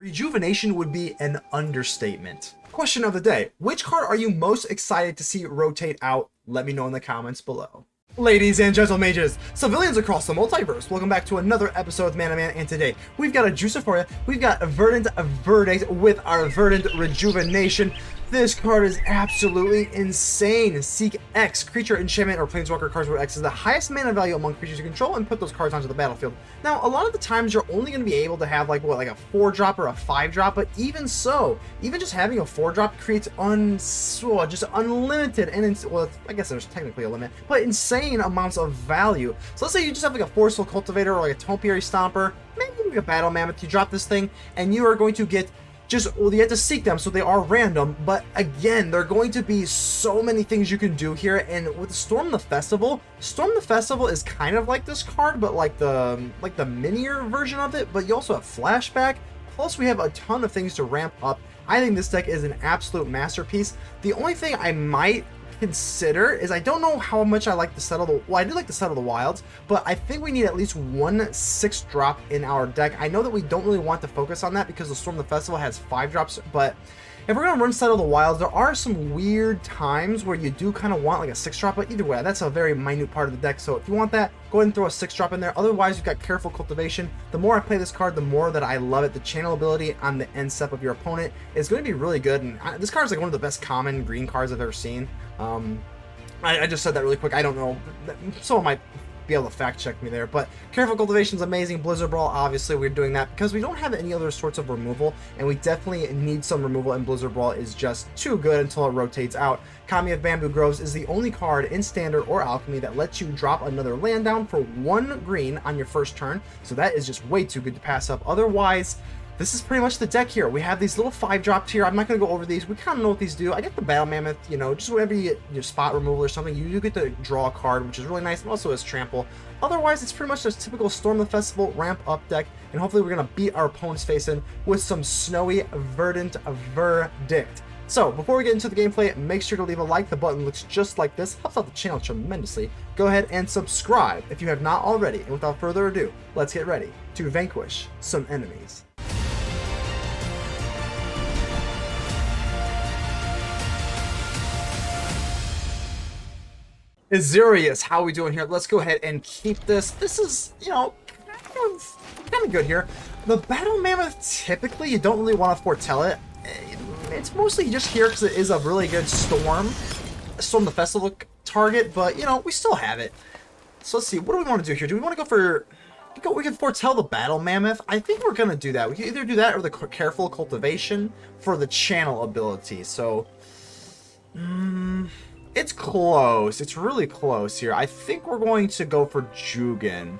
Rejuvenation would be an understatement. Question of the day: which card are you most excited to see rotate out? Let me know in the comments below. Ladies and gentlemages, civilians across the multiverse, welcome back to another episode of Man to Man, and today we've got a juicer for you. We've got a Verdant Verdict with our Verdant Rejuvenation. This card is absolutely insane. Seek X. Creature, enchantment, or planeswalker cards where X is the highest mana value among creatures you control, and put those cards onto the battlefield. Now, a lot of the times you're only going to be able to have like a 4-drop or a 5-drop, but even so, even just having a 4-drop creates just unlimited, and well, I guess there's technically a limit, but insane amounts of value. So let's say you just have like a Forceful Cultivator or like a Topiary Stomper, maybe like a Battle Mammoth. You drop this thing, and you are going to get well, you have to seek them, so they are random, but again, there are going to be so many things you can do here. And with Storm the Festival is kind of like this card, but like the minier version of it, but you also have flashback, plus we have a ton of things to ramp up. I think this deck is an absolute masterpiece. The only thing I might consider is I don't know how much I like to settle the, well, I do like to settle the wilds, but I think we need at least one 6-drop in our deck. I know that we don't really want to focus on that because the Storm the Festival has 5-drops, but if we're gonna run Settle the Wilds, there are some weird times where you do kind of want like a 6-drop, but either way, that's a very minute part of the deck. So if you want that, go ahead and throw a 6-drop in there. Otherwise, you've got Careful Cultivation. The more I play this card, the more that I love it. The channel ability on the end step of your opponent is going to be really good, and this card is like one of the best common green cards I've ever seen. I just said that really quick. I don't know. Someone might be able to fact check me there, but Careful Cultivation is amazing. Blizzard Brawl, obviously we're doing that because we don't have any other sorts of removal, and we definitely need some removal, and Blizzard Brawl is just too good until it rotates out. Kami of Bamboo Groves is the only card in Standard or Alchemy that lets you drop another land down for 1 green on your first turn, so that is just way too good to pass up. Otherwise, this is pretty much the deck here. We have these little 5-drops here. I'm not going to go over these. We kind of know what these do. I get the Battle Mammoth, you know, just whenever you get your spot removal or something, you do get to draw a card, which is really nice, and also has Trample. Otherwise, it's pretty much this typical Storm the Festival ramp up deck, and hopefully we're going to beat our opponent's face in with some snowy Verdant Verdict. So, before we get into the gameplay, make sure to leave a like. The button looks just like this. Helps out the channel tremendously. Go ahead and subscribe if you have not already. And without further ado, let's get ready to vanquish some enemies. Azurius, how are we doing here? Let's go ahead and keep this. This is, you know, kind of good here. The Battle Mammoth, typically, you don't really want to foretell it. It's mostly just here because it is a really good Storm the Festival target, but, you know, we still have it. So let's see, what do we want to do here? Do we want to go for, we can foretell the Battle Mammoth? I think we're going to do that. We can either do that or the Careful Cultivation for the channel ability. So, it's close. It's really close here. I think we're going to go for Jugan.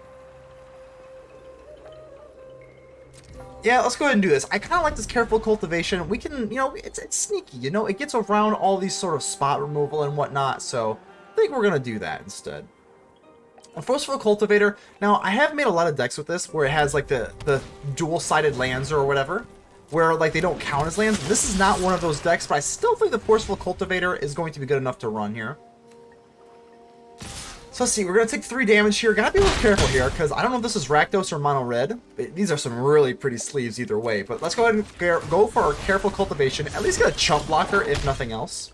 Yeah, let's go ahead and do this. I kind of like this Careful Cultivation. We can, you know, it's sneaky, you know? It gets around all these sort of spot removal and whatnot, so I think we're going to do that instead. A Forceful Cultivator. Now, I have made a lot of decks with this where it has, like, the dual-sided lands or whatever, where like they don't count as lands. This is not one of those decks, but I still think the Forceful Cultivator is going to be good enough to run here. So let's see, we're going to take 3 damage here. Gotta be a little careful here, because I don't know if this is Rakdos or Mono Red. These are some really pretty sleeves either way, but let's go ahead and go for our Careful Cultivation. At least get a chump blocker, if nothing else.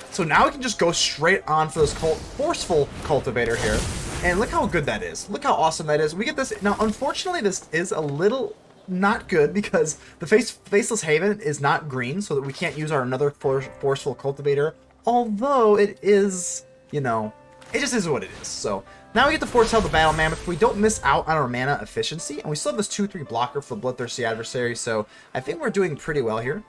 So now we can just go straight on for this Forceful Cultivator here. And look how good that is. Look how awesome that is. We get this. Now, unfortunately, this is a little not good because the Faceless Haven is not green, so that we can't use our another Forceful Cultivator. Although it is, you know, it just is what it is. So now we get to foretell the Battle Mammoth. We don't miss out on our mana efficiency, and we still have this 2/3 blocker for the Bloodthirsty Adversary. So I think we're doing pretty well here.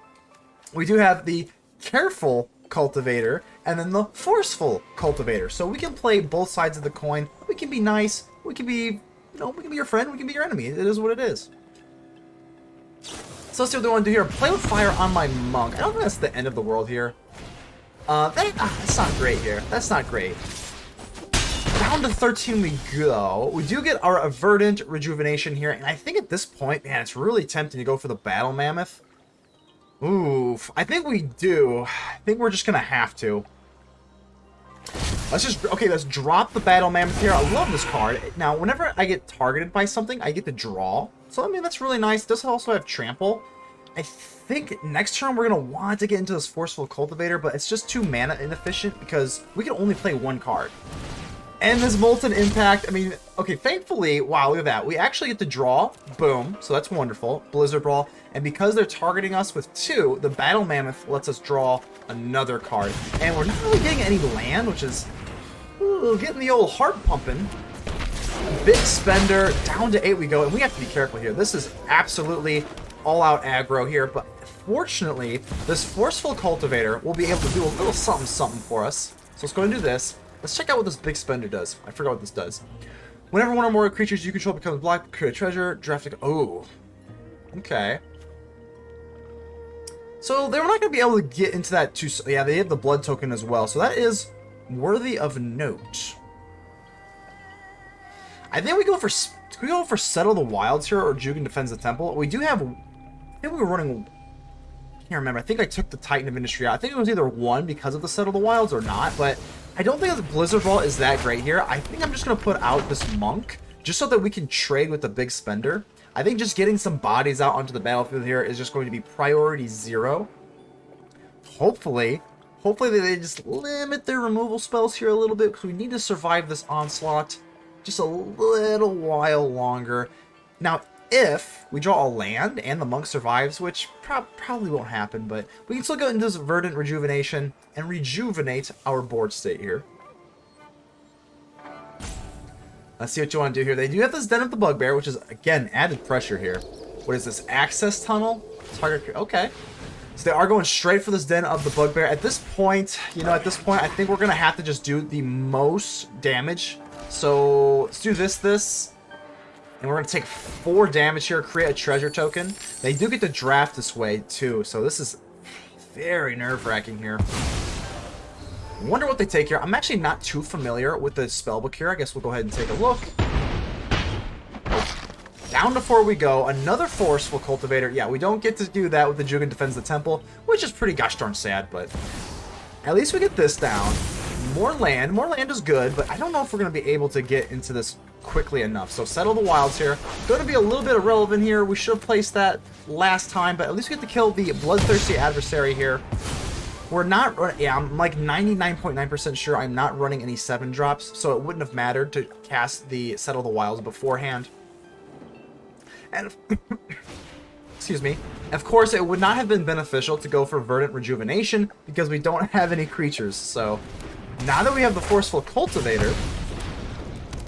We do have the Careful Cultivator and then the Forceful Cultivator. So we can play both sides of the coin. We can be nice. We can be, you know, we can be your friend. We can be your enemy. It is what it is. So let's see what they want to do here. Play with fire on my monk. I don't think that's the end of the world here. That's not great here. That's not great. Down to 13 we go. We do get our Verdant Rejuvenation here, and I think at this point, man, it's really tempting to go for the Battle Mammoth. Oof. I think we do. I think we're just gonna have to. Let's drop the Battle Mammoth here. I love this card. Now, whenever I get targeted by something, I get to draw. So, I mean, that's really nice. It does also have Trample. I think next turn we're going to want to get into this Forceful Cultivator, but it's just too mana inefficient because we can only play one card. And this Molten Impact, I mean, okay, thankfully, wow, look at that. We actually get to draw. Boom. So that's wonderful. Blizzard Brawl. And because they're targeting us with 2, the Battle Mammoth lets us draw another card. And we're not really getting any land, which is getting the old heart pumping. Big spender, down to 8 we go. And we have to be careful here. This is absolutely all-out aggro here. But fortunately, this Forceful Cultivator will be able to do a little something for us. So let's go and do this. Let's check out what this big spender does. I forgot what this does. Whenever one or more creatures you control becomes black, create a treasure, draft a... Oh. Okay. So they're not going to be able to get into that too... Yeah, they have the blood token as well. So that is worthy of note. I think we go for Settle the Wilds here, or Jugan defends the temple. We do have... I think we were running... I can't remember. I think I took the Titan of Industry out. I think it was either 1 because of the Settle the Wilds or not, but... I don't think the Blizzard Brawl is that great here. I think I'm just going to put out this Monk, just so that we can trade with the big spender. I think just getting some bodies out onto the battlefield here is just going to be priority 0. Hopefully they just limit their removal spells here a little bit, because we need to survive this onslaught just a little while longer. Now, if we draw a land and the Monk survives, which probably won't happen, but we can still go into this Verdant Rejuvenation and rejuvenate our board state here. Let's see what you want to do here. They do have this Den of the Bugbear, which is, again, added pressure here. What is this? Access Tunnel? Target... Okay. So they are going straight for this Den of the Bugbear. At this point, I think we're going to have to just do the most damage. So let's do this. And we're going to take 4 damage here, create a treasure token. They do get to draft this way, too. So this is very nerve-wracking here. Wonder what they take here. I'm actually not too familiar with the spellbook here. I guess we'll go ahead and take a look. Down to 4 we go. Another Forceful Cultivator. Yeah, we don't get to do that with the Jugan defends the temple, which is pretty gosh darn sad, but at least we get this down. More land. More land is good, but I don't know if we're going to be able to get into this quickly enough. So Settle the Wilds here. Going to be a little bit irrelevant here. We should have placed that last time, but at least we get to kill the bloodthirsty adversary here. We're not... Yeah, I'm like 99.9% sure I'm not running any 7 drops, so it wouldn't have mattered to cast the Settle the Wilds beforehand. And... excuse me. Of course, it would not have been beneficial to go for Verdant Rejuvenation because we don't have any creatures, so... Now that we have the Forceful Cultivator,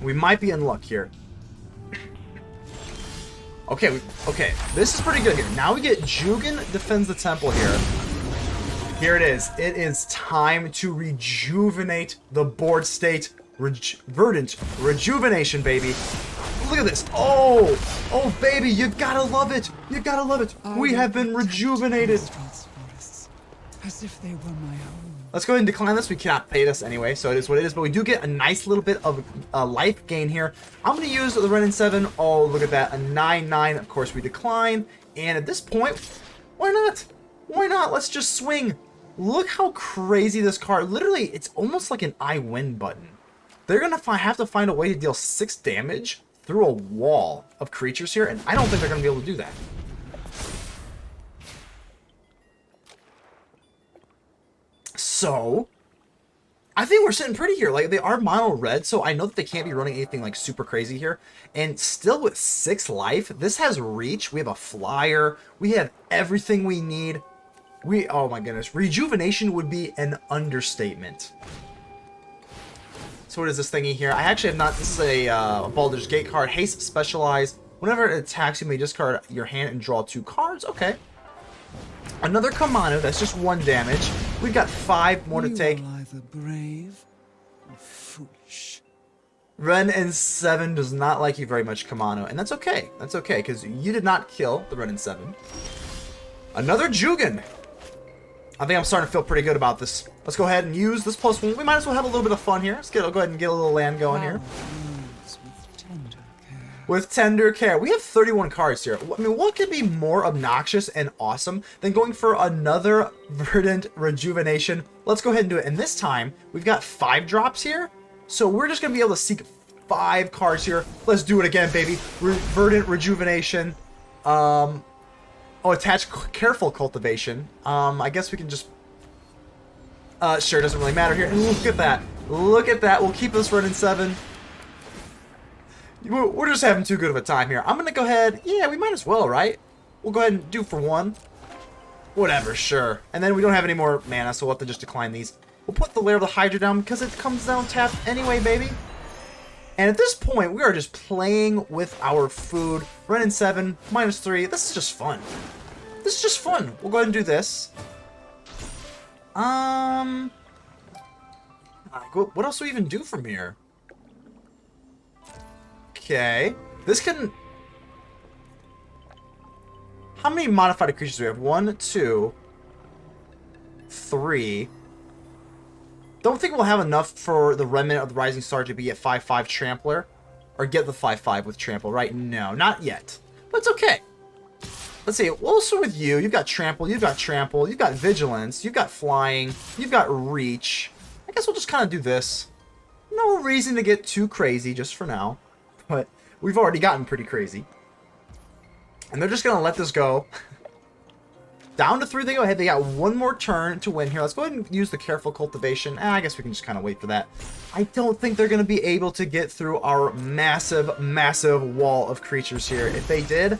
we might be in luck here. Okay, this is pretty good here. Now we get Jugan defends the temple here. Here it is. It is time to rejuvenate the board state. Verdant Rejuvenation, baby. Look at this. Oh, baby, you gotta love it. You gotta love it. We have been rejuvenated. As if they were my own. Let's go ahead and decline this. We cannot pay this anyway, so it is what it is. But we do get a nice little bit of life gain here. I'm going to use the Wrenn and Seven. Oh, look at that. A 9/9. Of course, we decline. And at this point, why not? Why not? Let's just swing. Look how crazy this card... Literally, it's almost like an I win button. They're going to have to find a way to deal 6 damage through a wall of creatures here, and I don't think they're going to be able to do that. So, I think we're sitting pretty here. Like, they are mono red, so I know that they can't be running anything like super crazy here. And still with 6 life, this has reach. We have a flyer. We have everything we need. Oh my goodness. Rejuvenation would be an understatement. So what is this thingy here? I actually have not... This is a Baldur's Gate card. Haste Specialized. Whenever it attacks, you may discard your hand and draw 2 cards. Okay. Another Kamano, that's just 1 damage. We've got 5 more to take. You are either brave or foolish. Wrenn and Seven does not like you very much, Kamano, and that's okay. That's okay, because you did not kill the Wrenn and Seven. Another Jugan. I think I'm starting to feel pretty good about this. Let's go ahead and use this +1. We might as well have a little bit of fun here. Let's go ahead and get a little land going here. With tender care. We have 31 cards here. I mean, what could be more obnoxious and awesome than going for another Verdant Rejuvenation? Let's go ahead and do it. And this time, we've got 5 drops here. So we're just going to be able to seek 5 cards here. Let's do it again, baby. Verdant Rejuvenation. Oh, attach Careful Cultivation. I guess we can just... sure, doesn't really matter here. And look at that. Look at that. We'll keep this Wrenn and Seven. We're just having too good of a time here. I'm going to go ahead... Yeah, we might as well, right? We'll go ahead and do for 1. Whatever, sure. And then we don't have any more mana, so we'll have to just decline these. We'll put the Lair of the Hydra down because it comes down tapped anyway, baby. And at this point, we are just playing with our food. Wrenn and Seven, -3. This is just fun. This is just fun. We'll go ahead and do this. What else do we even do from here? Okay. This can... How many modified creatures do we have? 1, 2, 3. Don't think we'll have enough for the Remnant of the Rising Star to be at 5/5 Trampler. Or get the 5/5 with Trample, right? No, not yet. But it's okay. Let's see. Also with you, you've got Trample, you've got Vigilance, you've got Flying, you've got Reach. I guess we'll just kind of do this. No reason to get too crazy just for now. But we've already gotten pretty crazy. And they're just going to let this go. Down to 3 they go ahead. They got 1 more turn to win here. Let's go ahead and use the Careful Cultivation. I guess we can just kind of wait for that. I don't think they're going to be able to get through our massive, massive wall of creatures here. If they did,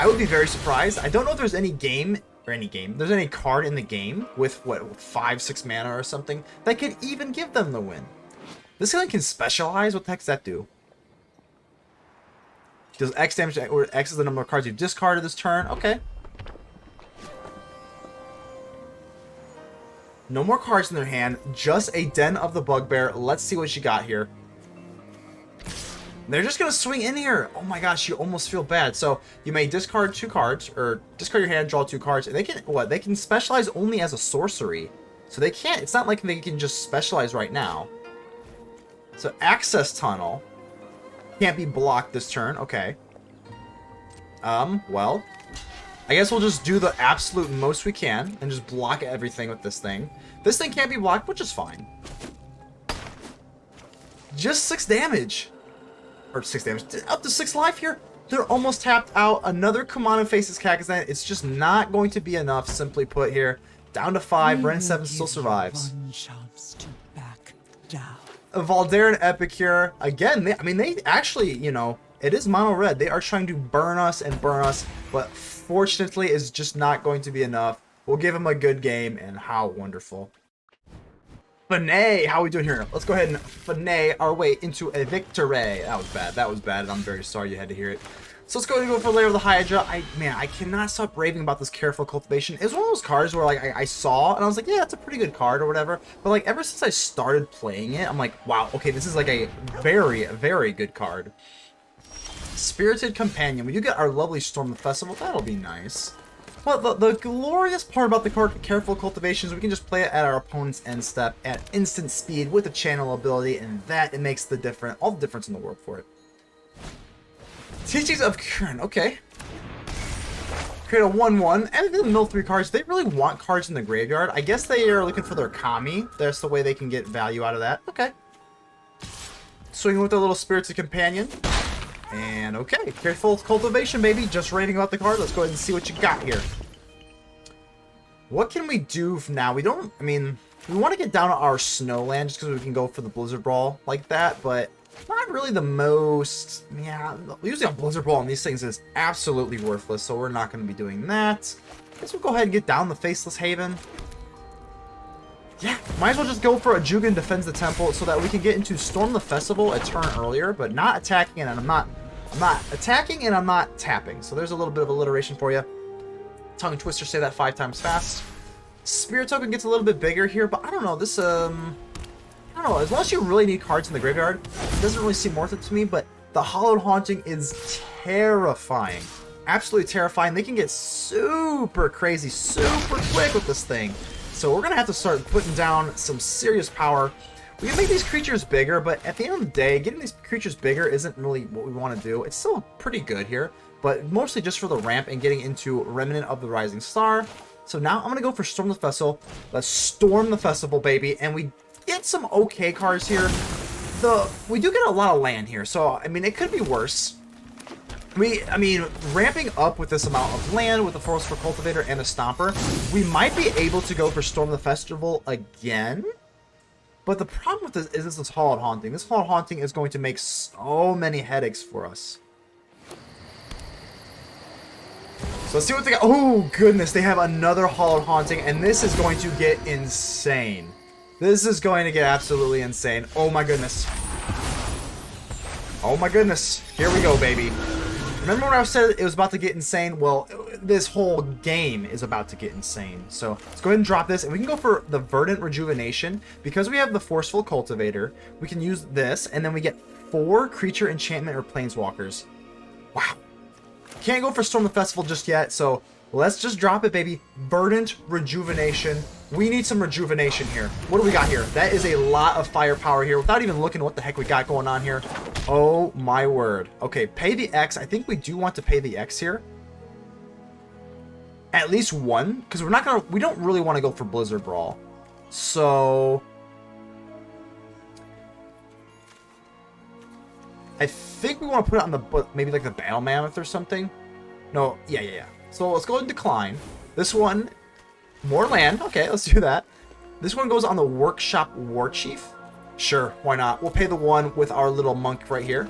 I would be very surprised. I don't know if there's any there's any card in the game with, what, 5-6 mana or something that could even give them the win. This guy can specialize. What the heck does that do? Does X damage, or X is the number of cards you've discarded this turn. Okay. No more cards in their hand. Just a Den of the Bugbear. Let's see what you got here. They're just going to swing in here. Oh my gosh, you almost feel bad. So you may discard 2 cards, or discard your hand, draw 2 cards. And they can, what? They can specialize only as a sorcery. So they can't, it's not like they can just specialize right now. So Access Tunnel. Can't be blocked this turn. Okay. Well, I guess we'll just do the absolute most we can and just block everything with this thing. This thing can't be blocked, which is fine. Just 6 damage. Or 6 damage. Up to 6 life here. They're almost tapped out. Another Kumano faces Kakazan. It's just not going to be enough, simply put here. Down to 5. Wrenn and Seven still survives. One chance to back down. Baldur and Epicure, again, they actually, you know, it is mono red. They are trying to burn us, but fortunately it's just not going to be enough. We'll give them a good game, and how wonderful. Finay, how are we doing here? Let's go ahead and finay our way into a victory. That was bad, and I'm very sorry you had to hear it. So let's go ahead and go for Lair of the Hydra. I cannot stop raving about this Careful Cultivation. It's one of those cards where, like, I saw, and I was like, yeah, it's a pretty good card or whatever. But, like, ever since I started playing it, I'm like, wow, okay, this is, like, a very, very good card. Spirited Companion. We do get our lovely Storm the Festival. That'll be nice. But the glorious part about the card Careful Cultivation is we can just play it at our opponent's end step at instant speed with the channel ability, and that, it makes all the difference in the world for it. Teachings of Kern, okay. Create a 1/1, and they mill 3 cards. They really want cards in the graveyard. I guess they are looking for their Kami. That's the way they can get value out of that. Okay. Swinging with a little Spirited Companion. And okay, Careful Cultivation, baby. Just rating about the card. Let's go ahead and see what you got here. What can we do now? We don't, we want to get down to our Snowland just because we can go for the Blizzard Brawl like that, but not really the most, yeah, using a Blizzard Brawl on these things is absolutely worthless, so we're not going to be doing that. I guess we'll go ahead and get down the A-Faceless Haven. Yeah, might as well just go for a Jugan Defends the Temple so that we can get into Storm the Festival a turn earlier, but not attacking, and I'm not attacking, and I'm not tapping. So there's a little bit of alliteration for you. Tongue twister, say that 5 times fast. Spirit Token gets a little bit bigger here, but I don't know, this, I don't know, unless you really need cards in the graveyard, it doesn't really seem worth it to me, but the Hallowed Haunting is terrifying. Absolutely terrifying. They can get super crazy, super quick with this thing. So we're going to have to start putting down some serious power. We can make these creatures bigger, but at the end of the day, getting these creatures bigger isn't really what we want to do. It's still pretty good here, but mostly just for the ramp and getting into Remnant of the Rising Star. So now I'm going to go for Storm the Festival. Let's storm the festival, baby, and we get some okay cards here. we do get a lot of land here, so I mean it could be worse. I mean, ramping up with this amount of land with the Forceful Cultivator and the Stomper, we might be able to go for Storm the Festival again. But the problem with this is this Hallowed Haunting. This Hallowed Haunting is going to make so many headaches for us. So let's see what they got. Oh, goodness. They have another Hallowed Haunting, and this is going to get insane. This is going to get absolutely insane. Oh, my goodness. Oh, my goodness. Here we go, baby. Remember when I said it was about to get insane? Well, this whole game is about to get insane. So let's go ahead and drop this, and we can go for the Verdant Rejuvenation. Because we have the Forceful Cultivator, we can use this, and then we get 4 creature enchantment or planeswalkers. Wow. Can't go for Storm the Festival just yet, so let's just drop it, baby. Verdant Rejuvenation. We need some rejuvenation here. What do we got here? That is a lot of firepower here without even looking at what the heck we got going on here. Oh my word. Okay, pay the X. I think we do want to pay the X here. At least 1, because we don't really want to go for Blizzard Brawl. So I think we want to put it on the, maybe like the Battle Mammoth or something. No, yeah. So let's go ahead and decline. This one, more land. Okay, let's do that. This one goes on the Workshop Warchief. Sure, why not? We'll pay the 1 with our little monk right here.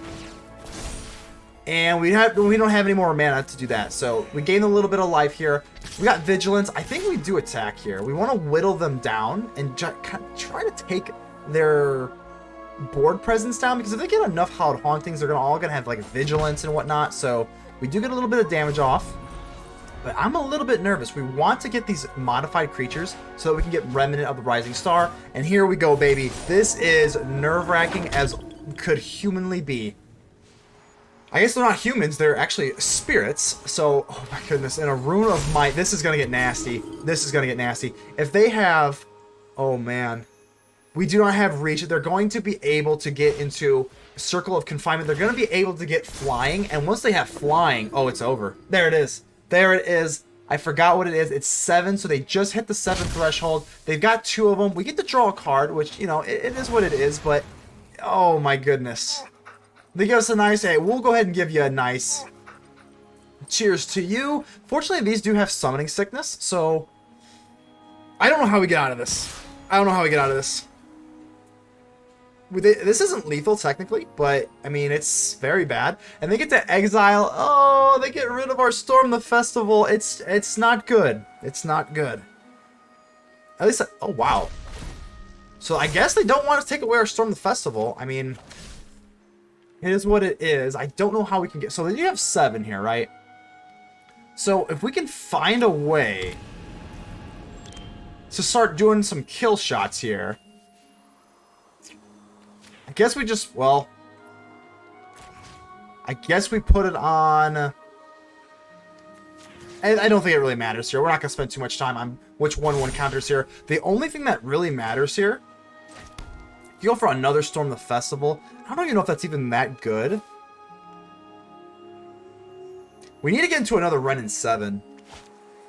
And we don't have any more mana to do that. So we gain a little bit of life here. We got Vigilance. I think we do attack here. We want to whittle them down and try to take their board presence down, because if they get enough Hallowed Hauntings, they're all gonna have like Vigilance and whatnot. So we do get a little bit of damage off. But I'm a little bit nervous. We want to get these modified creatures so that we can get Remnant of the Rising Star. And here we go, baby. This is nerve-wracking as could humanly be. I guess they're not humans. They're actually spirits. So, oh my goodness. And a Rune of Might. This is going to get nasty. This is going to get nasty. If they have... Oh, man. We do not have reach. They're going to be able to get into Circle of Confinement. They're going to be able to get flying. And once they have flying... Oh, it's over. There it is. There it is. I forgot what it is. It's 7, so they just hit the 7 threshold. They've got 2 of them. We get to draw a card, which, you know, it is what it is, but oh my goodness. They give us a nice, hey, we'll go ahead and give you a nice cheers to you. Fortunately, these do have summoning sickness, so I don't know how we get out of this. I don't know how we get out of this. This isn't lethal technically, but I mean it's very bad. And they get to exile. Oh, they get rid of our Storm the Festival. It's not good. It's not good. At least oh wow. So I guess they don't want to take away our Storm the Festival. I mean, it is what it is. I don't know how we can get. So you have 7 here, right? So if we can find a way to start doing some kill shots here. I guess we just, well, I guess we put it on, I don't think it really matters here. We're not going to spend too much time on which 1/1 counters here. The only thing that really matters here, if you go for another Storm the Festival, I don't even know if that's even that good. We need to get into another Wrenn and Seven.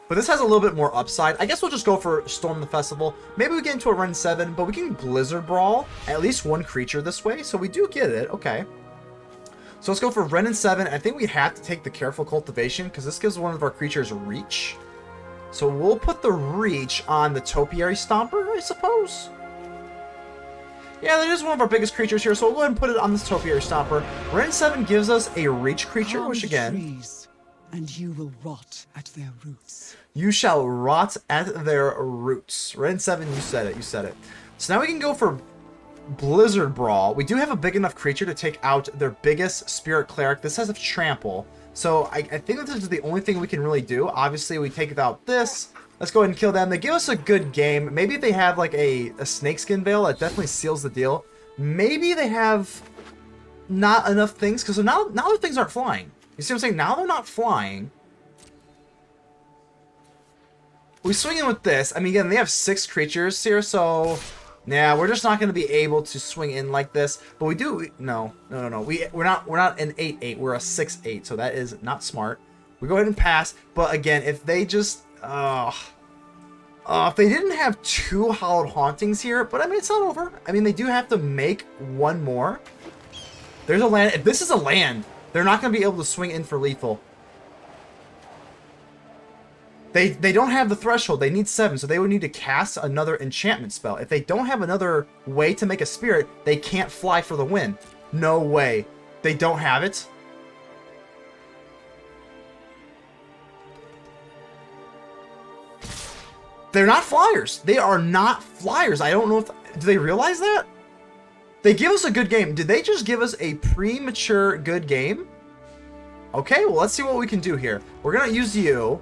But this has a little bit more upside. I guess we'll just go for Storm the Festival. Maybe we get into a Wrenn and Seven, but we can Blizzard Brawl at least 1 creature this way. So we do get it. Okay. So let's go for Wrenn and Seven. I think we have to take the Careful Cultivation because this gives one of our creatures reach. So we'll put the reach on the Topiary Stomper, I suppose. Yeah, that is one of our biggest creatures here. So we'll go ahead and put it on this Topiary Stomper. Wrenn and Seven gives us a reach creature, which again... Trees, and you will rot at their roots. You shall rot at their roots. Wrenn and Seven, you said it. You said it. So now we can go for Blizzard Brawl. We do have a big enough creature to take out their biggest Spirit Cleric. This has a trample. So I think this is the only thing we can really do. Obviously, we take out this. Let's go ahead and kill them. They give us a good game. Maybe if they have like a Snakeskin Veil, that definitely seals the deal. Maybe they have not enough things, because now their things aren't flying. You see what I'm saying? Now they're not flying. We swing in with this. I mean, again, they have 6 creatures here, so... Yeah, we're just not going to be able to swing in like this. But we do... No. We're not an 8/8. We're a 6/8, so that is not smart. We go ahead and pass. But again, if they just... If they didn't have 2 Hallowed Hauntings here, but I mean, it's not over. I mean, they do have to make 1 more. There's a land. If this is a land, they're not going to be able to swing in for lethal. They don't have the threshold. They need 7, so they would need to cast another enchantment spell. If they don't have another way to make a spirit, they can't fly for the win. No way. They don't have it. They're not flyers. They are not flyers. I don't know if... Do they realize that? They give us a good game. Did they just give us a premature good game? Okay, well, let's see what we can do here. We're going to use you.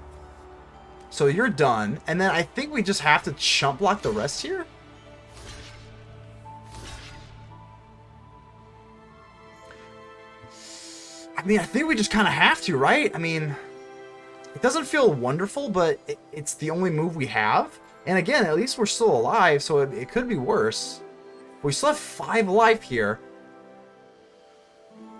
So you're done. And then I think we just have to chump block the rest here. I mean, I think we just kind of have to, right? I mean, it doesn't feel wonderful, but it's the only move we have. And again, at least we're still alive, so it could be worse. We still have 5 life here.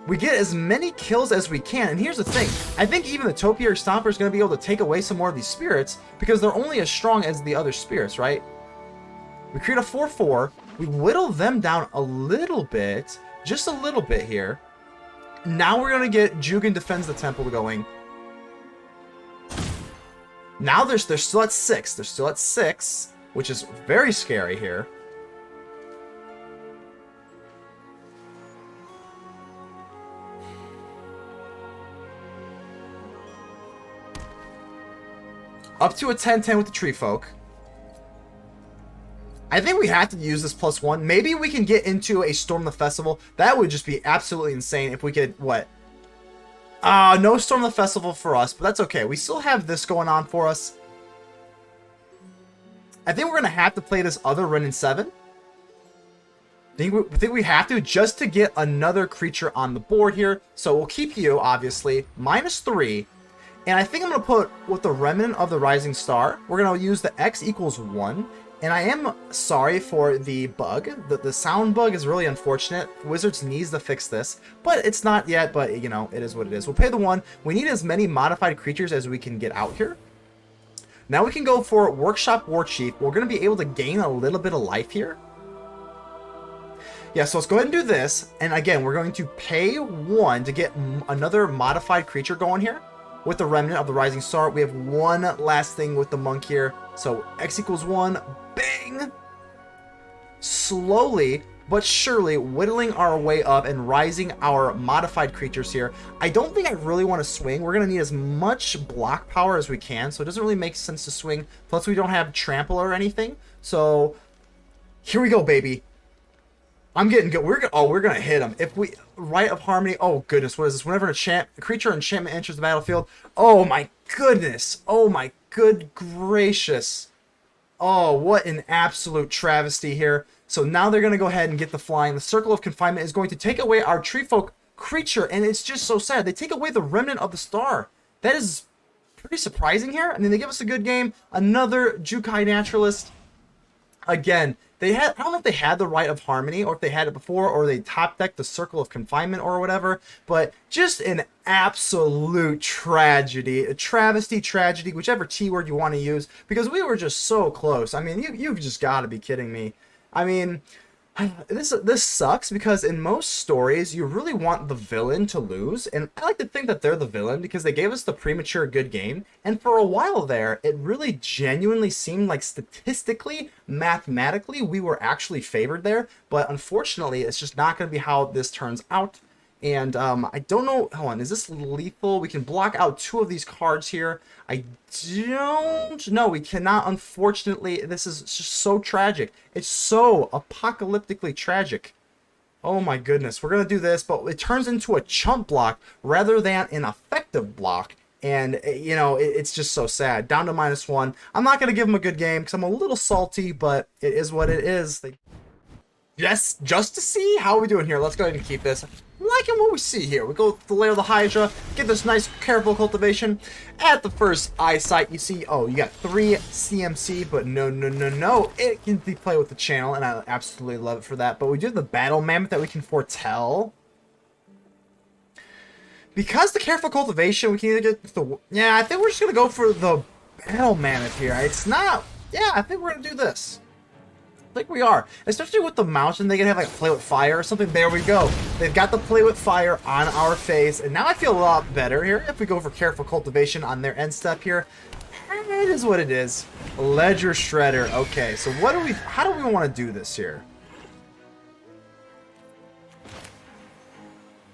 We get as many kills as we can, and here's the thing. I think even the Topiary Stomper is going to be able to take away some more of these spirits, because they're only as strong as the other spirits, right? We create a 4/4. We whittle them down a little bit, just a little bit here. Now we're going to get Jugan defends the temple going. Now they're still at 6. They're still at 6, which is very scary here. Up to a 10-10 with the Tree Folk. I think we have to use this +1. Maybe we can get into a Storm the Festival. That would just be absolutely insane if we could, what? No Storm the Festival for us, but that's okay. We still have this going on for us. I think we're going to have to play this other Wrenn and Seven. I think we have to, just to get another creature on the board here. So we'll keep you, obviously, -3. And I think I'm going to put, with the Remnant of the Rising Star, we're going to use the X = 1. And I am sorry for the bug. The sound bug is really unfortunate. Wizards needs to fix this. But it's not yet, but, you know, it is what it is. We'll pay the 1. We need as many modified creatures as we can get out here. Now we can go for Workshop Warchief. We're going to be able to gain a little bit of life here. Yeah, so let's go ahead and do this. And again, we're going to pay 1 to get another modified creature going here. With the Remnant of the Rising Star, we have one last thing with the Monk here. So X = 1, bang! Slowly but surely whittling our way up and rising our modified creatures here. I don't think I really want to swing. We're going to need as much block power as we can, so it doesn't really make sense to swing. Plus, we don't have trample or anything. So here we go, baby. I'm getting good. We're gonna hit him. If we Rite of Harmony. Oh goodness, what is this? Whenever a creature enchantment enters the battlefield. Oh my goodness. Oh my good gracious. Oh, what an absolute travesty here. So now they're gonna go ahead and get the flying. The Circle of Confinement is going to take away our Tree Folk creature, and it's just so sad. They take away the Remnant of the Star. That is pretty surprising here. I mean, they give us a good game. Another Jukai Naturalist. Again, they had, I don't know if they had the Rite of Harmony or if they had it before, or they top decked the Circle of Confinement or whatever, but just an absolute tragedy, a travesty, tragedy, whichever T word you want to use, because we were just so close. I mean, you've just got to be kidding me. I mean, this sucks because in most stories you really want the villain to lose, and I like to think that they're the villain because they gave us the premature good game, and for a while there it really genuinely seemed like statistically, mathematically, we were actually favored there, but unfortunately it's just not going to be how this turns out. And I don't know, hold on, is this lethal? We can block out 2 of these cards here. I don't know, we cannot, unfortunately. This is just so tragic. It's so apocalyptically tragic. Oh my goodness, we're going to do this, but it turns into a chump block rather than an effective block. And, you know, it's just so sad. Down to -1. I'm not going to give them a good game because I'm a little salty, but it is what it is. Yes, just to see how are we doing here. Let's go ahead and keep this. Liking what we see here. We go to the Lair of the Hydra, get this nice Careful Cultivation. At the first eyesight, you see, oh, you got 3 CMC, but no. It can be played with the channel, and I absolutely love it for that. But we do have the Battle Mammoth that we can foretell. Because the Careful Cultivation, we can either get the... Yeah, I think we're just going to go for the Battle Mammoth here. It's not Yeah, I think we're going to do this. I think we are. Especially with the mountain, they can have like play with fire or something. There we go. They've got the play with fire on our face. And now I feel a lot better here. If we go for Careful Cultivation on their end step here, it is what it is. Ledger Shredder. Okay, so how do we want to do this here?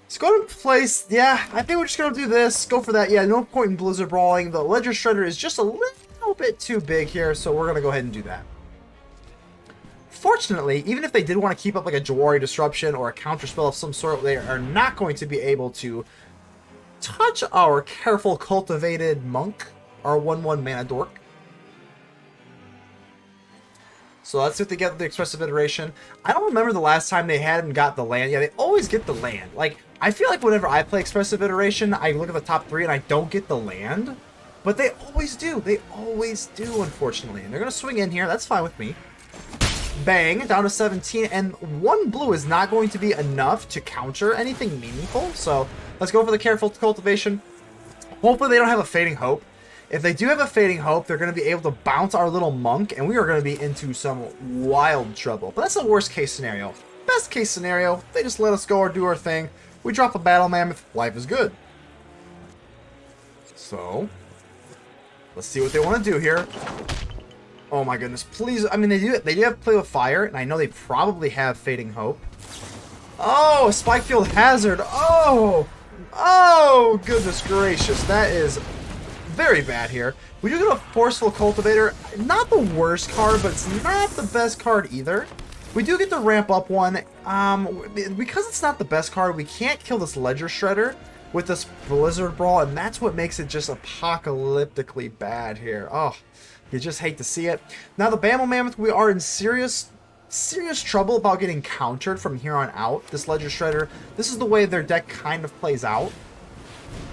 Let's go to place. Yeah, I think we're just going to do this. Go for that. Yeah, no point in Blizzard Brawling. The Ledger Shredder is just a little bit too big here, so we're going to go ahead and do that. Fortunately, even if they did want to keep up like a Jawari Disruption or a counterspell of some sort, they are not going to be able to touch our Careful Cultivated Monk, our 1/1 mana dork. So let's see if they get the Expressive Iteration. I don't remember the last time they hadn't got the land. Yeah, they always get the land. Like, I feel like whenever I play Expressive Iteration, I look at the top 3 and I don't get the land. But they always do. They always do, unfortunately. And they're going to swing in here. That's fine with me. Bang, down to 17. And 1 blue is not going to be enough to counter anything meaningful. So let's go for the Careful Cultivation. Hopefully they don't have a Fading Hope. If they do have a Fading Hope, they're going to be able to bounce our little monk, and we are going to be into some wild trouble. But that's the worst case scenario. Best case scenario, they just let us go or do our thing. We drop a Battle Mammoth, life is good. So, let's see what they want to do here. Oh my goodness, please. I mean, they do have Play with Fire, and I know they probably have Fading Hope. Oh, Spikefield Hazard. Oh, goodness gracious. That is very bad here. We do get a Forceful Cultivator. Not the worst card, but it's not the best card either. We do get to ramp up one. Because it's not the best card, we can't kill this Ledger Shredder with this Blizzard Brawl, and that's what makes it just apocalyptically bad here. Oh, you just hate to see it. Now the Battle Mammoth, we are in serious trouble about getting countered from here on out. This Ledger Shredder, this is the way their deck kind of plays out.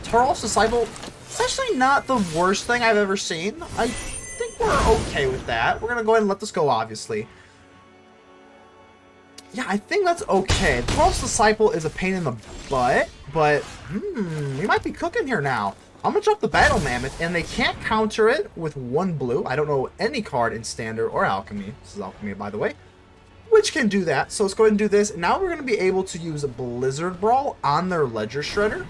Toralf's Disciple, it's actually not the worst thing I've ever seen. I think we're okay with that. We're going to go ahead and let this go, obviously. Yeah, I think that's okay. Toralf's Disciple is a pain in the butt, but we might be cooking here now. I'm going to drop the Battle Mammoth, and they can't counter it with 1 blue. I don't know any card in Standard or Alchemy. This is Alchemy, by the way, which can do that. So let's go ahead and do this. Now we're going to be able to use a Blizzard Brawl on their Ledger Shredder.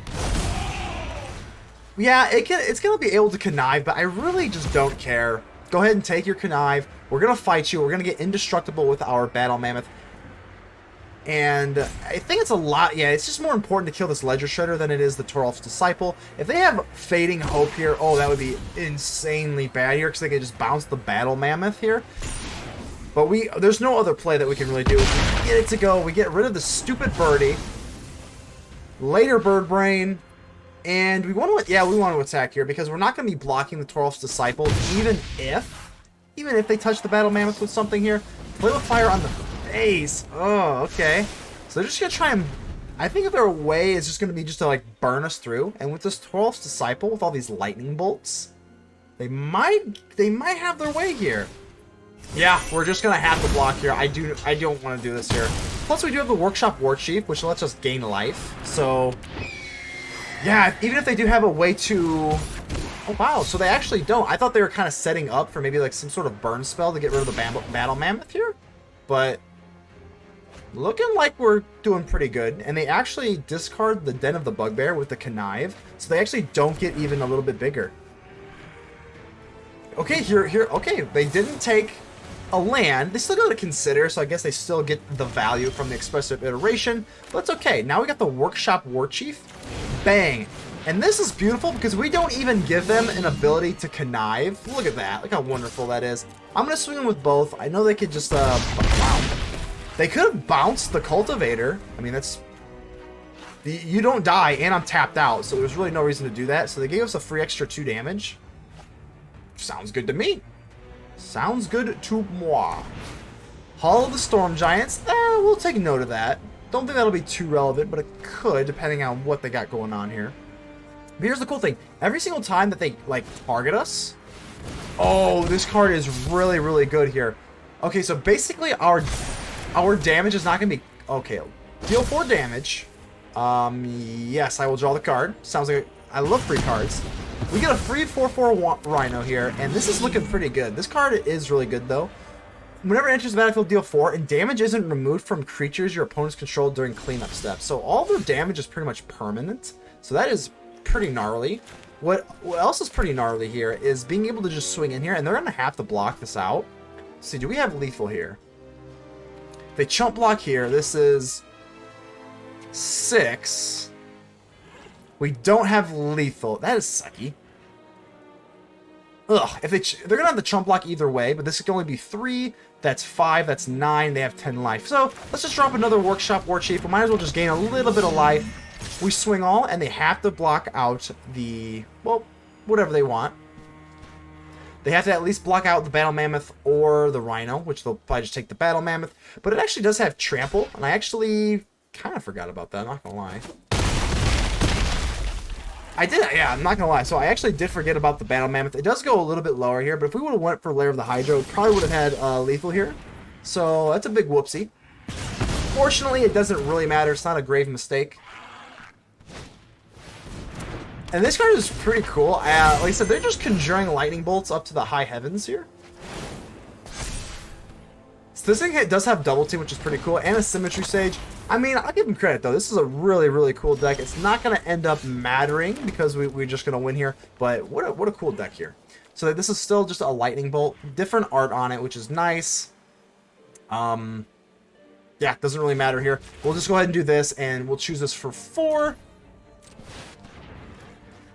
Yeah, it's going to be able to connive, but I really just don't care. Go ahead and take your connive. We're going to fight you. We're going to get indestructible with our Battle Mammoth. And I think it's a lot, yeah, it's just more important to kill this Ledger Shredder than it is the Toralf's Disciple. If they have Fading Hope here, oh, that would be insanely bad here, because they could just bounce the Battle Mammoth here. But there's no other play that we can really do. We get it to go, we get rid of the stupid birdie. Later Bird Brain. And we want to attack here, because we're not going to be blocking the Toralf's Disciple, even if they touch the Battle Mammoth with something here. Play with Fire on the face. Oh, okay. So they're just going to try and... I think if their way is just going to be just to, like, burn us through. And with this Toralf's Disciple, with all these lightning bolts, they might have their way here. Yeah, we're just going to have to block here. I don't want to do this here. Plus, we do have the Workshop Warchief, which lets us gain life. So... yeah, even if they do have a way to... oh, wow, so they actually don't. I thought they were kind of setting up for maybe like some sort of burn spell to get rid of the Battle Mammoth here. But looking like we're doing pretty good. And they actually discard the Den of the Bugbear with the Connive. So they actually don't get even a little bit bigger. Okay, okay, they didn't take a land. They still got to consider, so I guess they still get the value from the Expressive Iteration. But it's okay. Now we got the Workshop Warchief. Bang. And this is beautiful because we don't even give them an ability to connive. Look at that. Look how wonderful that is. I'm going to swing them with both. I know they could just, wow. They could have bounced the Cultivator. I mean, that's... you don't die, and I'm tapped out, so there's really no reason to do that. So they gave us a free extra 2 damage. Sounds good to me. Sounds good to moi. Hall of the Storm Giants. We'll take note of that. Don't think that'll be too relevant, but it could, depending on what they got going on here. But here's the cool thing. Every single time that they, like, target us... oh, this card is really, really good here. Okay, so basically our damage is not going to be... okay, deal 4 damage. Yes, I will draw the card. Sounds like... I love free cards. We get a free 4/4 Rhino here, and this is looking pretty good. This card is really good, though. Whenever it enters the battlefield, deal 4, and damage isn't removed from creatures your opponents control during cleanup steps. So all their damage is pretty much permanent. So that is pretty gnarly. What else is pretty gnarly here is being able to just swing in here, and they're going to have to block this out. Let's see, do we have lethal here? If they chump block here, this is 6. We don't have lethal. That is sucky. Ugh, if they're gonna have the chump block either way, but this can only be 3, that's 5, that's 9, they have 10 life. So let's just drop another Workshop Warchief. We might as well just gain a little bit of life. We swing all, and they have to block out the, well, whatever they want. They have to at least block out the Battle Mammoth or the Rhino, which they'll probably just take the Battle Mammoth. But it actually does have Trample, and I actually kind of forgot about that, I'm not gonna lie. I did, yeah, I'm not gonna lie. So I actually did forget about the Battle Mammoth. It does go a little bit lower here, but if we would have went for Lair of the Hydra, we probably would have had lethal here. So that's a big whoopsie. Fortunately, it doesn't really matter. It's not a grave mistake. And this card is pretty cool. Like I said, they're just conjuring lightning bolts up to the high heavens here. So this thing does have double team, which is pretty cool, and a Symmetry Sage. I mean, I'll give them credit, though. This is a really, really cool deck. It's not going to end up mattering because we're just going to win here, but what a cool deck here. So this is still just a lightning bolt. Different art on it, which is nice. Yeah, doesn't really matter here. We'll just go ahead and do this, and we'll choose this for 4.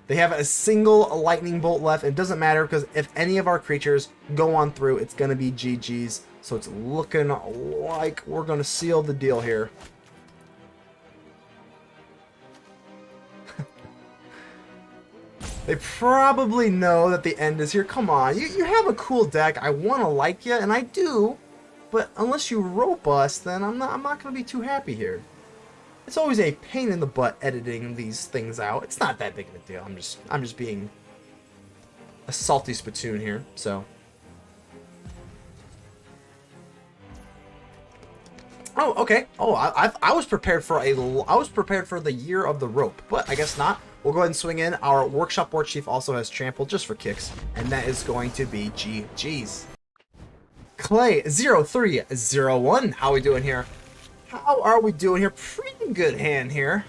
They have a single lightning bolt left. It doesn't matter because if any of our creatures go on through, it's going to be GG's. So it's looking like we're going to seal the deal here. They probably know that the end is here. Come on, you have a cool deck. I want to like you, and I do. But unless you rope us, then I'm not going to be too happy here. It's always a pain in the butt editing these things out. It's not that big of a deal. I'm just being a salty spittoon here. So. Oh, okay. Oh, I was prepared for the year of the rope, but I guess not. We'll go ahead and swing in. Our Workshop Warchief also has Trample just for kicks, and that is going to be GG's. Clay 0301. How are we doing here? How are we doing here? Pretty good hand here.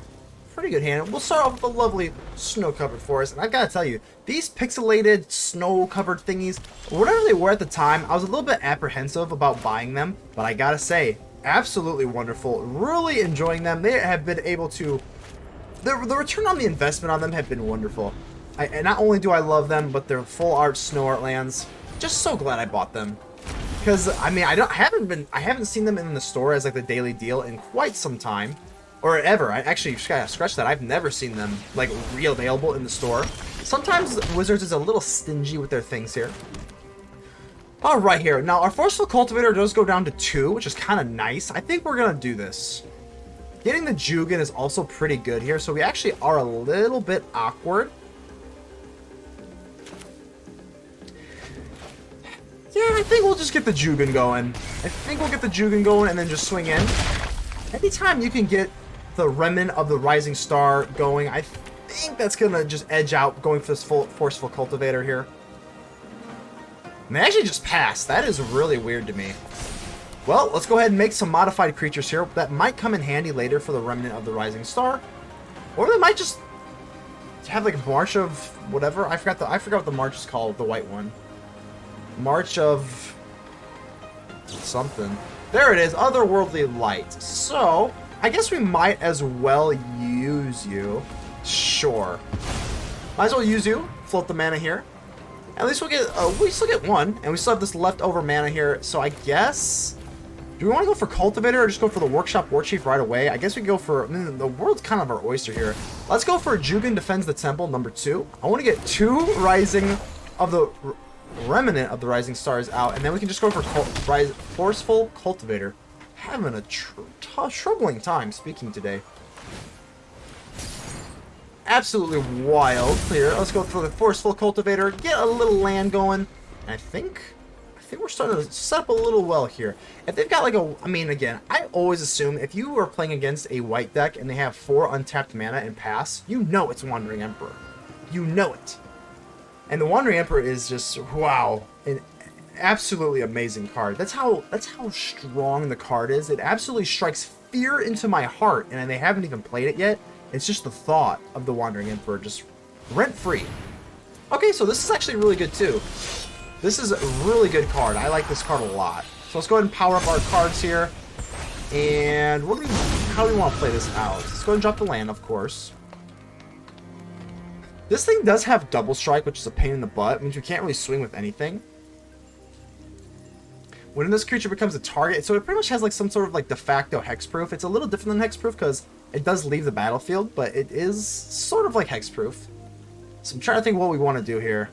Pretty good hand. We'll start off with a lovely snow-covered forest, and I've got to tell you, these pixelated snow-covered thingies, whatever they were at the time, I was a little bit apprehensive about buying them, but I gotta say, absolutely wonderful. Really enjoying them. They have been able to... The return on the investment on them have been wonderful. And not only do I love them, but they're full art snow art lands. Just so glad I bought them. Because I mean, I haven't seen them in the store as like the daily deal in quite some time, or ever. I actually gotta scratch that. I've never seen them like re-available in the store. Sometimes Wizards is a little stingy with their things here. All right, here now our Forceful Cultivator does go down to 2, which is kind of nice. I think we're gonna do this. Getting the Jugan is also pretty good here, so we actually are a little bit awkward. Yeah, I think we'll just get the Jugan going. And then just swing in. Anytime you can get the Remnant of the Rising Star going, I think that's going to just edge out going for this full Forceful Cultivator here. And they actually just passed. That is really weird to me. Well, let's go ahead and make some modified creatures here. That might come in handy later for the Remnant of the Rising Star. Or they might just have like a March of whatever. I forgot what the March is called, the white one. March of something. There it is, Otherworldly Light. So, I guess we might as well use you. Sure. Might as well use you. Float the mana here. At least we still get 1, and we still have this leftover mana here. So I guess, do we want to go for Cultivator or just go for the Workshop Warchief right away? I guess we go for, the world's kind of our oyster here. Let's go for Jugan Defends the Temple, number 2. I want to get 2 Rising of the Remnant of the Rising Stars out, and then we can just go for Forceful Cultivator. Having a troubling time speaking today. Absolutely wild here. Let's go for the Forceful Cultivator, get a little land going, and I think we're starting to set up a little well here. If they've got like I mean, again, I always assume if you are playing against a white deck and they have 4 untapped mana and pass, you know it's Wandering Emperor. You know it. And the Wandering Emperor is just, wow, an absolutely amazing card. That's how strong the card is. It absolutely strikes fear into my heart, and they haven't even played it yet. It's just the thought of the Wandering Emperor just rent-free. Okay, so this is actually really good too. This is a really good card. I like this card a lot. So let's go ahead and power up our cards here. And how do we want to play this out? Let's go ahead and drop the land, of course. This thing does have double strike, which is a pain in the butt. It means we can't really swing with anything. When this creature becomes a target, so it pretty much has like some sort of like de facto hexproof. It's a little different than hexproof because it does leave the battlefield, but it is sort of like hexproof. So I'm trying to think what we want to do here.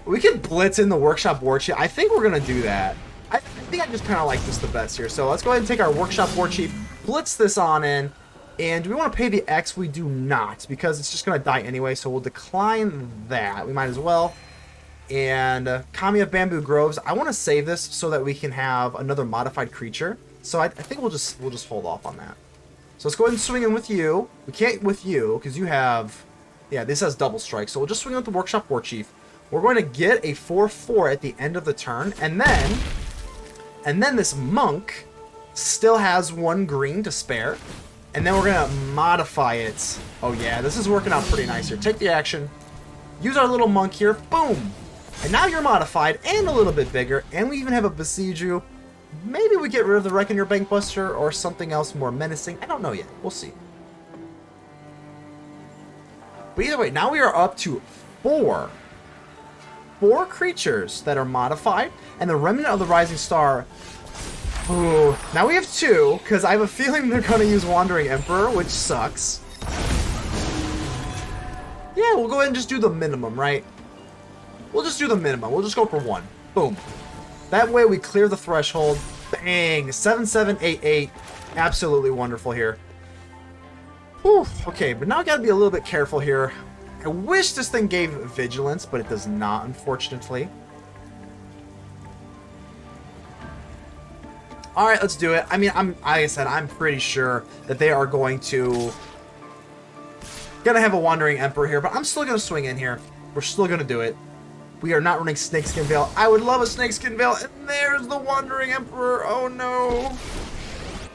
We could blitz in the Workshop Warchief. I think we're going to do that. I think I just kind of like this the best here. So let's go ahead and take our Workshop Warchief, blitz this on in. And do we want to pay the X? We do not, because it's just going to die anyway, so we'll decline that. We might as well. And Kami of Bamboo Groves. I want to save this so that we can have another modified creature. So I think we'll just hold off on that. So let's go ahead and swing in with you. We can't with you, because you have... Yeah, this has double strike, so we'll just swing in with the Workshop Warchief. We're going to get a 4/4 at the end of the turn, and then this monk still has 1 green to spare. And then we're going to modify it. Oh yeah, this is working out pretty nice here. Take the action. Use our little monk here. Boom. And now you're modified and a little bit bigger. And we even have a Boseiju. Maybe we get rid of the Wreck and Your Bankbuster or something else more menacing. I don't know yet. We'll see. But either way, now we are up to 4 creatures that are modified. And the Remnant of the Rising Star... Ooh, now we have 2, because I have a feeling they're going to use Wandering Emperor, which sucks. Yeah, we'll go ahead and just do the minimum, right? We'll just do the minimum. We'll just go for 1. Boom. That way we clear the threshold. Bang! 7/7/8/8. Absolutely wonderful here. Whew. Okay, but now I gotta be a little bit careful here. I wish this thing gave Vigilance, but it does not, unfortunately. All right, let's do it. I mean, like I said, I'm pretty sure that they are going to have a Wandering Emperor here, but I'm still gonna swing in here. We're still gonna do it. We are not running Snakeskin Veil. I would love a Snakeskin Veil, and there's the Wandering Emperor. Oh no!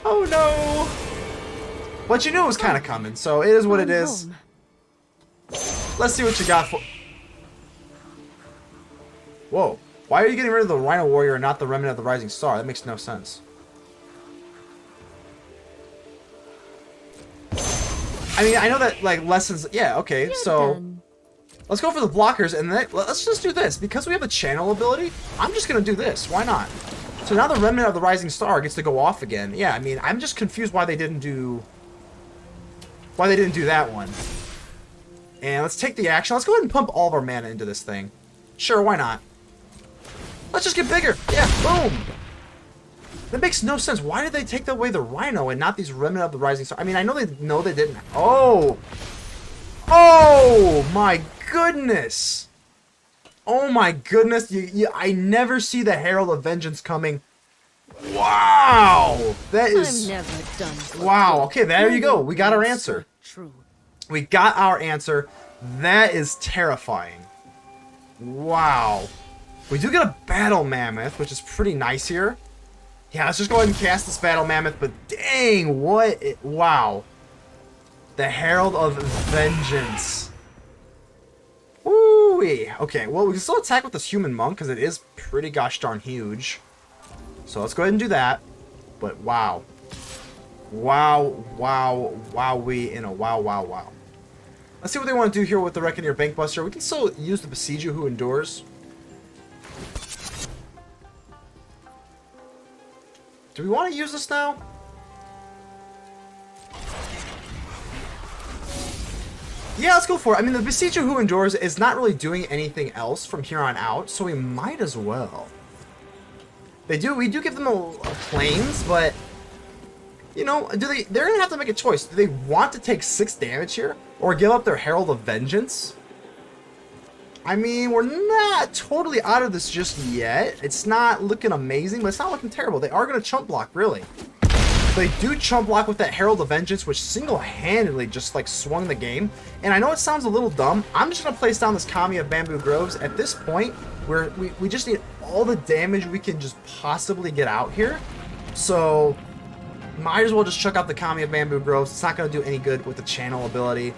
Oh no! But you knew it was kind of coming, so it is what it is. Let's see what you got for. Whoa! Why are you getting rid of the Rhino Warrior and not the Remnant of the Rising Star? That makes no sense. I mean, I know that, like, lessons... Yeah, okay, so... Let's go for the blockers, and then let's just do this. Because we have a channel ability, I'm just going to do this. Why not? So now the Remnant of the Rising Star gets to go off again. Yeah, I mean, I'm just confused why they didn't do... Why they didn't do that one. And let's take the action. Let's go ahead and pump all of our mana into this thing. Sure, why not? Let's just get bigger. Yeah, boom. That makes no sense. Why did they take away the Rhino and not these Remnant of the Rising Star? I mean, I know they didn't. Oh. Oh, my goodness. Oh, my goodness. I never see the Herald of Vengeance coming. Wow. That is... I'm never done. Wow. Okay, there you go. We got our answer. True. We got our answer. That is terrifying. Wow. We do get a Battle Mammoth, which is pretty nice here. Yeah, let's just go ahead and cast this Battle Mammoth, but dang, wow. The Herald of Vengeance. Woo-wee. Okay, well, we can still attack with this Human Monk, because it is pretty gosh darn huge. So let's go ahead and do that. But wow. Wow, wow, wow-wee in a wow, wow, wow. Let's see what they want to do here with the Wreck and Your Bankbuster. We can still use the Boseiju who endures. Do we want to use this now? Yeah, let's go for it. I mean, the Boseiju who endures is not really doing anything else from here on out, so we might as well. We do give them a planes, but you know, they're gonna have to make a choice. Do they want to take 6 damage here, or give up their Herald of Vengeance? I mean, we're not totally out of this just yet. It's not looking amazing, but it's not looking terrible. They are going to chump block, really. They do chump block with that Herald of Vengeance, which single-handedly just like swung the game. And I know it sounds a little dumb. I'm just gonna place down this Kami of Bamboo Groves. At this point, we just need all the damage we can just possibly get out here. So might as well just chuck out the Kami of Bamboo Groves. It's not gonna do any good with the channel ability.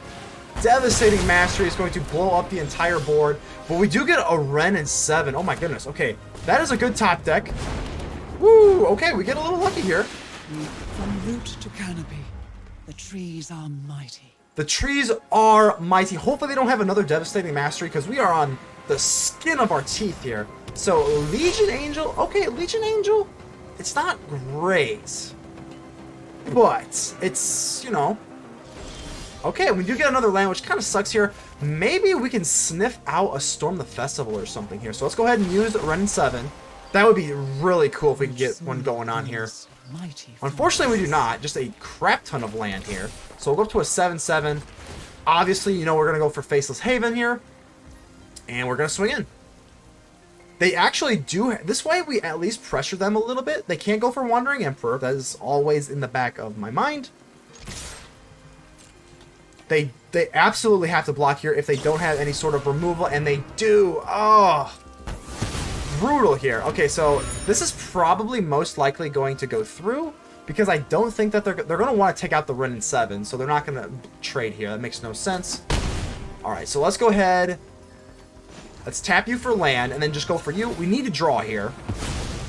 Devastating Mastery is going to blow up the entire board. But we do get a Wrenn and Seven. Oh my goodness. Okay, that is a good top deck. Woo! Okay, we get a little lucky here. From root to canopy, the trees are mighty. The trees are mighty. Hopefully they don't have another Devastating Mastery because we are on the skin of our teeth here. So Legion Angel. Okay, Legion Angel. It's not great. But it's, you know. Okay, we do get another land, which kind of sucks here. Maybe we can sniff out a Storm the Festival or something here. So let's go ahead and use Wrenn and Seven. That would be really cool if we can get one going on here. Unfortunately, we do not. Just a crap ton of land here. So we'll go up to a 7/7. Obviously, you know, we're going to go for Faceless Haven here. And we're going to swing in. They actually do... This way, we at least pressure them a little bit. They can't go for Wandering Emperor. That is always in the back of my mind. They absolutely have to block here if they don't have any sort of removal. And they do. Oh... Brutal here. Okay, so this is probably most likely going to go through because I don't think that they're going to want to take out the Wrenn and Seven, so they're not going to trade here. That makes no sense. All right, so let's go ahead. Let's tap you for land and then just go for you. We need to draw here.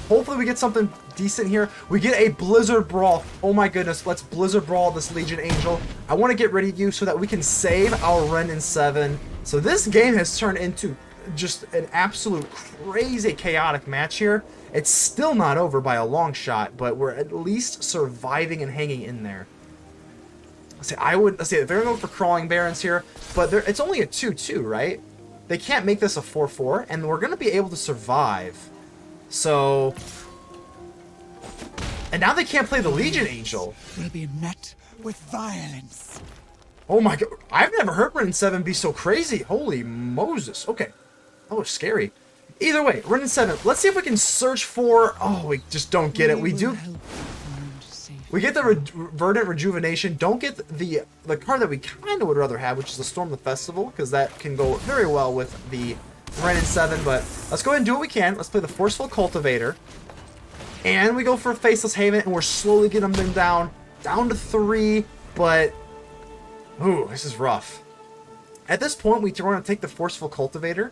Hopefully we get something decent here. We get a Blizzard Brawl. Oh my goodness, let's Blizzard Brawl this Legion Angel. I want to get rid of you so that we can save our Wrenn and Seven. So this game has turned into just an absolute crazy chaotic match here. It's still not over by a long shot, but we're at least surviving and hanging in there. Let's say they're gonna go for Crawling Barrens here, but it's only a 2/2, right? They can't make this a 4/4, and we're gonna be able to survive. So, and now they can't play the Legion Angel. Will be met with violence. Oh my god, I've never heard Wrenn and Seven be so crazy. Holy Moses. Okay. That was scary. Either way, Wrenn and Seven. Let's see if we can search for... Oh, we just don't get it. We do... We get the Verdant Rejuvenation. Don't get the card that we kind of would rather have, which is the Storm the Festival, because that can go very well with the Wrenn and Seven. But let's go ahead and do what we can. Let's play the Forceful Cultivator. And we go for a Faceless Haven, and we're slowly getting them down to 3. But... Ooh, this is rough. At this point, we're going to take the Forceful Cultivator.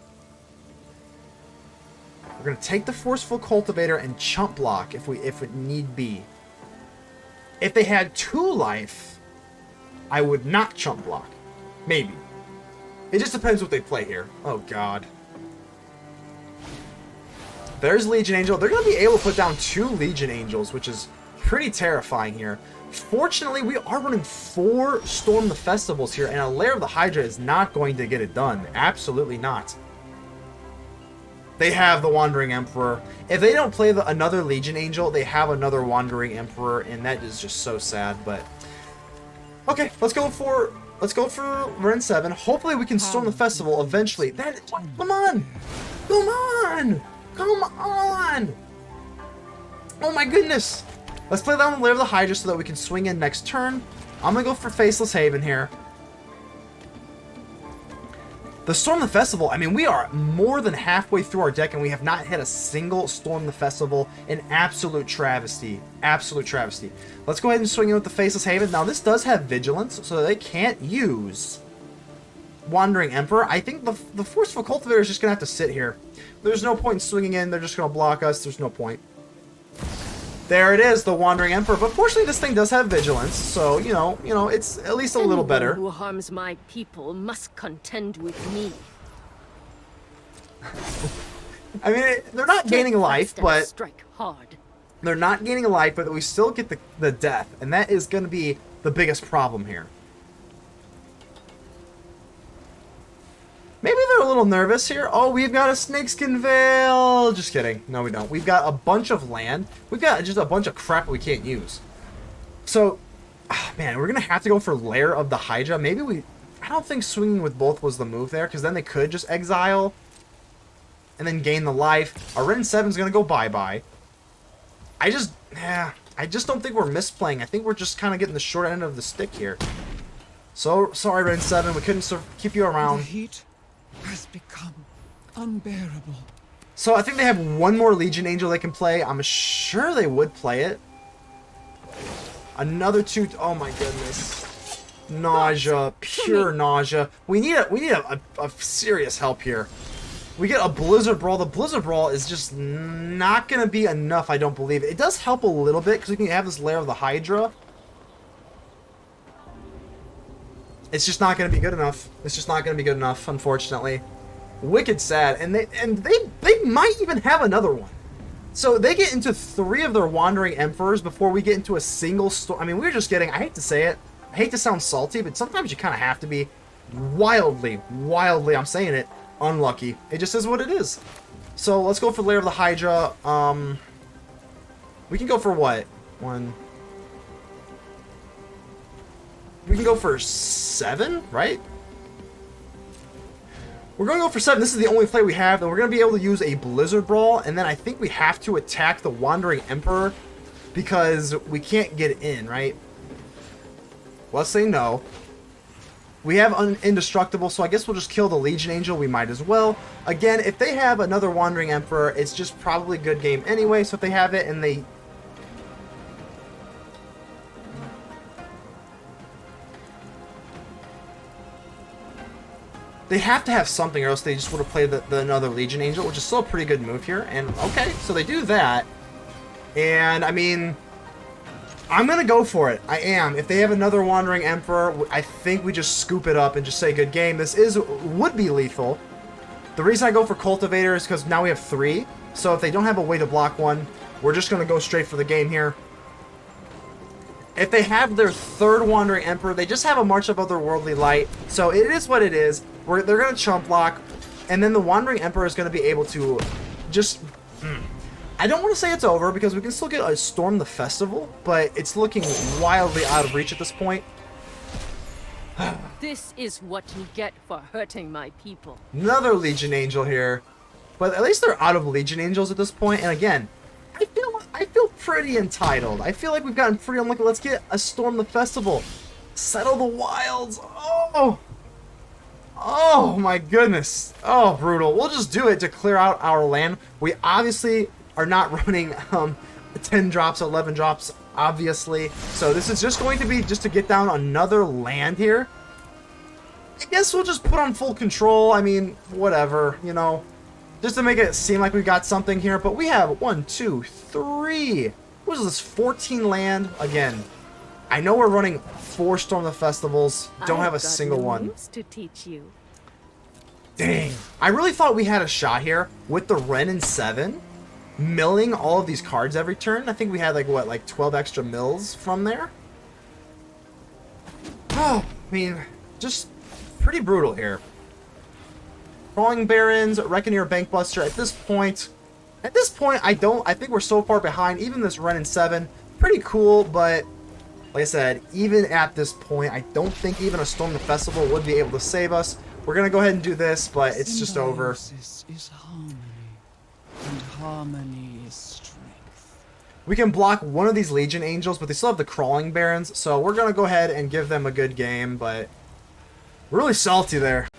We're going to take the Forceful Cultivator and chump block if it need be. If they had 2 life, I would not chump block. Maybe. It just depends what they play here. Oh, God. There's Legion Angel. They're going to be able to put down 2 Legion Angels, which is pretty terrifying here. Fortunately, we are running 4 Storm the Festivals here, and a Lair of the Hydra is not going to get it done. Absolutely not. They have the Wandering Emperor. If they don't play another Legion Angel, they have another Wandering Emperor, and that is just so sad. But okay, let's go for Wrenn and Seven. Hopefully, we can Storm the Festival eventually. Come on, come on, come on! Oh my goodness! Let's play down the Lair of the Hydra so that we can swing in next turn. I'm gonna go for Faceless Haven here. The Storm the Festival, I mean, we are more than halfway through our deck and we have not hit a single Storm the Festival. An absolute travesty. Absolute travesty. Let's go ahead and swing in with the Faceless Haven. Now, this does have Vigilance, so they can't use Wandering Emperor. I think the Forceful Cultivator is just going to have to sit here. There's no point in swinging in. They're just going to block us. There's no point. There it is, the Wandering Emperor. But fortunately, this thing does have Vigilance, so, you know, it's at least a little better. Anyone who harms my people must contend with me. I mean, they're not gaining life, but... Strike hard. They're not gaining a life, but we still get the death, and that is going to be the biggest problem here. Maybe they're a little nervous here. Oh, we've got a Snakeskin Veil. Just kidding. No, we don't. We've got a bunch of land. We've got just a bunch of crap we can't use. So, man, we're going to have to go for Lair of the Hydra. Maybe I don't think swinging with both was the move there, because then they could just exile and then gain the life. Our Wrenn and Seven's going to go bye-bye. I just don't think we're misplaying. I think we're just kind of getting the short end of the stick here. So, sorry, Wrenn and Seven. We couldn't keep you The around. heat has become unbearable. So, I think they have one more Legion Angel they can play. I'm sure they would play it. Another 2... Oh, my goodness. Nausea. Pure nausea. We need a serious help here. We get a Blizzard Brawl. The Blizzard Brawl is just not going to be enough, I don't believe. It does help a little bit because we can have this Lair of the Hydra. It's just not going to be good enough. It's just not going to be good enough, unfortunately. Wicked sad. And they might even have another one. So they get into 3 of their Wandering Emperors before we get into a single storm. I mean, we're just getting, I hate to say it, I hate to sound salty, but sometimes you kind of have to be wildly, I'm saying it, unlucky. It just is what it is. So let's go for Lair of the Hydra. We can go for what? We can go for 7, right? We're going to go for 7. This is the only play we have, and we're going to be able to use a Blizzard Brawl, and then I think we have to attack the Wandering Emperor because we can't get in, right? Let's say no. We have Indestructible, so I guess we'll just kill the Legion Angel. We might as well. Again, if they have another Wandering Emperor, it's just probably a good game anyway, so if they have it and they... They have to have something, or else they just would have played the another Legion Angel, which is still a pretty good move here. And, okay, so they do that. And, I mean... I'm going to go for it. I am. If they have another Wandering Emperor, I think we just scoop it up and just say good game. This would be lethal. The reason I go for Cultivator is because now we have 3. So if they don't have a way to block one, we're just going to go straight for the game here. If they have their 3rd Wandering Emperor, they just have a March of Otherworldly Light. So it is what it is. They're going to chump block. And then the Wandering Emperor is going to be able to just... I don't want to say it's over because we can still get a Storm the Festival, but it's looking wildly out of reach at this point. This is what you get for hurting my people. Another Legion Angel here, but at least they're out of Legion Angels at this point. And again, I feel pretty entitled. I feel like we've gotten pretty unlucky. Let's get a Storm the Festival, settle the wilds. Oh my goodness. Oh, brutal. We'll just do it to clear out our land. We obviously are not running 10 drops, 11 drops, obviously. So this is just going to be just to get down another land here. I guess we'll just put on full control. I mean, whatever, you know, just to make it seem like we got something here. But we have 1, 2, 3. What is this? 14 land again. I know we're running 4 Storm the Festivals. Don't have a single one. To teach you. Dang. I really thought we had a shot here with the Wrenn and Seven. Milling all of these cards every turn. I think we had like 12 extra mills from there. Oh, I mean, just pretty brutal here. Crawling Barons, Reckoneer, Bankbuster. At this point, I think we're so far behind. Even this Wrenn and Seven, pretty cool, but like I said, even at this point, I don't think even a Storm the Festival would be able to save us. We're gonna go ahead and do this, but it's just over. Symbiosis is harmony. And harmony is strength. We can block one of these Legion Angels, but they still have the Crawling Barons, so we're going to go ahead and give them a good game, but we're really salty there.